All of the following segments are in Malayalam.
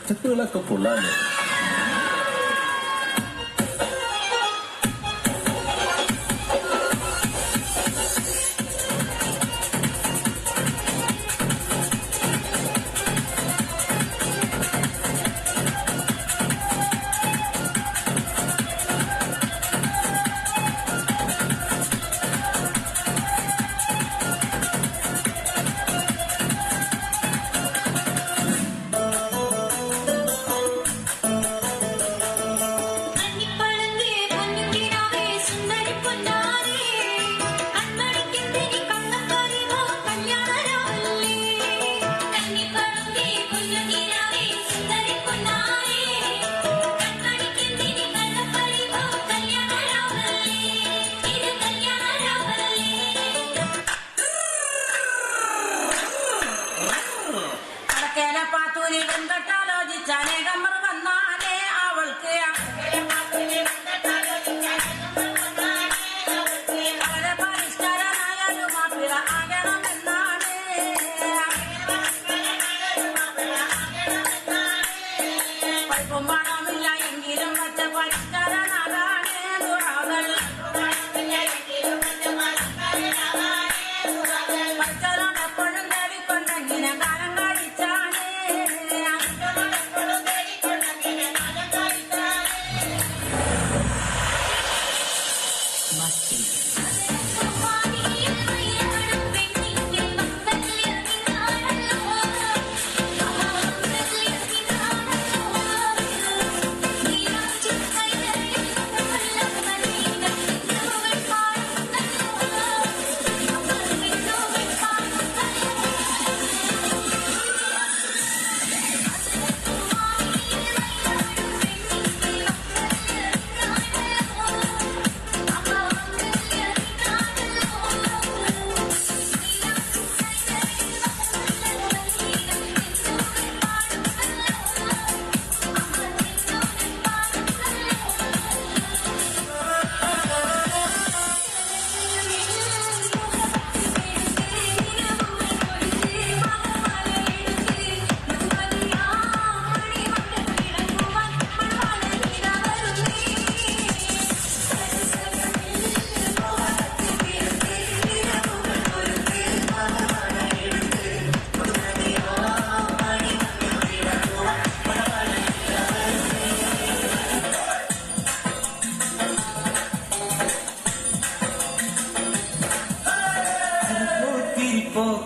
സ്റ്റെപ്പുകളൊക്കെ പൊള്ളാല്ലേ? വെങ്കട്ടാലോചിച്ചാനേകമ്മർ വന്നാലേ അവൾക്ക് വളരെ പരിഷ്കാരനായാലും മാപ്പിള ആകണമെന്നാണ്. പൈപ്പും പണമില്ല എങ്കിലും മറ്റ പരിഷ്കാരനാകാനേ ദുരാകൾ പരിഷ്കാരം എപ്പോഴും തേടിക്കൊണ്ടെങ്കിനെ കാലം കഴിച്ചാണ്.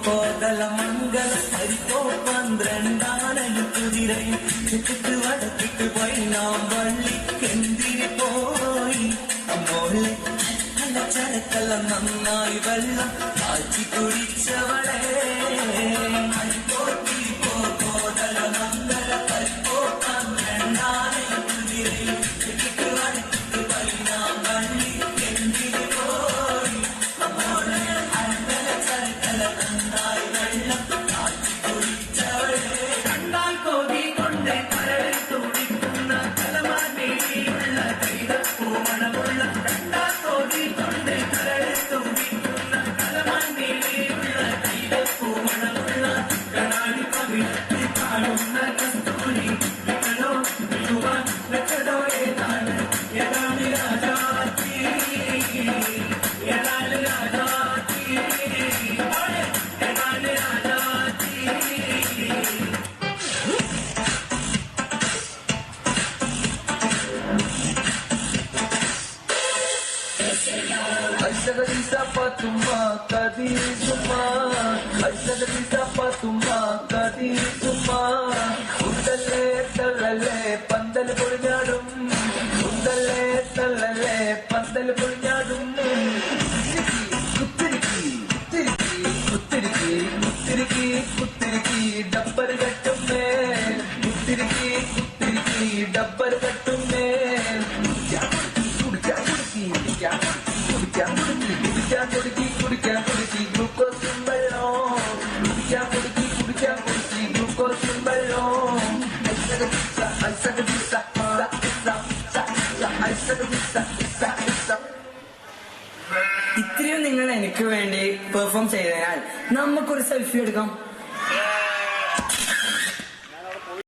കോതലമംഗല ഹരിക്കോ 12 കുതിരയും ചുറ്റിട്ട് വടക്കിട്ട് പോയി നാം വള്ളിക്കെന്തിരി പോയി മോളെ നല്ല ചരക്കല്ല നന്നായി വെള്ളം കാച്ചി കുടിച്ചവളെ ഹരിക്കോ കോതലമംഗല ഹരിക്കോ 12 കുതിരയും ചുറ്റിട്ട് വടക്കിട്ട് പോയി നാം വള്ളിക്കെന്തിരി പോയി മോളെ നല്ല ചരക്കല്ല നന്നായി വെള്ളം കാച്ചി കുടിച്ചവളെ കണ്ടാൽ കോതി കൊണ്ട് കരളിൽ തുടിക്കുന്ന കലമാനേടിയുള്ള കൈതപ്പൂമണമുള്ള കണ്ടാൽ കോതി കൊണ്ട് കരളിൽ തുടിക്കുന്ന കലമാനേടിയുള്ള കൈതപ്പൂമണമുള്ള കണാടി പവിഴത്തിൽ കാണുന്ന കസ്തൂരി വികളോ വിഴുവാൻ വെച്ചതോ ഏതാണ് ഏതാണ് രാജാത്തി ഏതാണ് രാജാത്തി ഏതാണ് രാജാത്തി Aisyah gadis apa tumma gadis summa Aisyah gadis apa tumma gadis summa Undalle tallale pandal പൊളിഞ്ഞാടും Undalle tallale pandal പൊളിഞ്ഞാടും കുത്തിരിക്കി കുത്തിരിക്കി കുത്തിരിക്കി കുത്തിരിക്കി കുത്തിരിക്കി ഡബ്ബർ കെട്ടുമേ കുത്തിരിക്കി കുത്തിരിക്കി ഡബ്ബർ കെട്ടുമേ കുടിക്കാൻ കുടുക്കി കുടിക്കാൻ കുടുക്കി ഗ്ലൂക്കോസും വെള്ളം കുടിക്കാൻ കുടുക്കി ഗ്ലൂക്കോസും വെള്ളം ഇത്രയും നിങ്ങൾ എനിക്ക് വേണ്ടി പെർഫോം ചെയ്തതിനാൽ നമുക്കൊരു സെൽഫി എടുക്കാം.